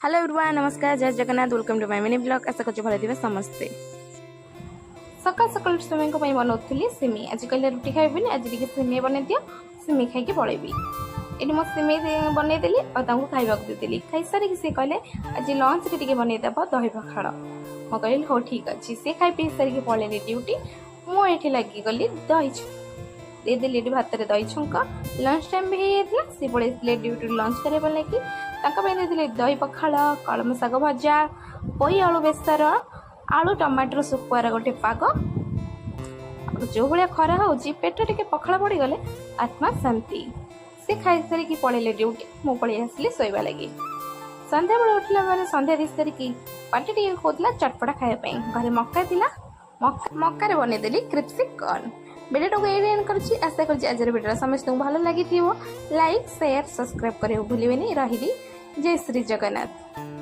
Hello everyone, नमस्कार, जय Jagannath, welcome to my mini blog. आशा करछु भल दिबे समस्ते। सकाल सकाल सिमई को बनाऊली सिमी। आज कहले रुटी खाइबिनी, आज टिके सिमई बनै दियो, सिमी खाइके पळेबी। एटी मो सिमई बनै देली और तांको खाइबा को देली। खाइ सारी से कहले आज लंच रे टिके बनै देबो दही पखाड़। मो कहली हो ठीक अछि। से खाइ पी सारी के पळेली ड्यूटी। मो एठी लागी गली दही दे देली एटी भात रे दही छुंका। लंच टाइम भी हेतला, से पळेले ड्यूटी लंच करे बोले कि दही पखाड़, कलम शाग भजा, पोई आलू बेसर, आलू टमाटर सुकुआर गोटे पाग। जो भाया खरा हो पेट टिके पखाड़ पड़ी गले आत्मा शांति। से खाई सारिकी पळेले ड्यूटी, मु पळेई आसली शोइबा लागि। संध्या बेले उठला बेले संध्या दी सारिकी पार्टी टिके खोदला चटपटा खाइबा पई। घरे मक्का थिला, मक्का रे बनै देली क्रिस्पी कॉर्न। वीडियो को एंड करछि। आशा करछि आज वीडियो समस्त भलो लागि थिबो। लाइक शेयर सब्सक्राइब करे भूलिबेनी। रहिली। जय श्री जगन्नाथ।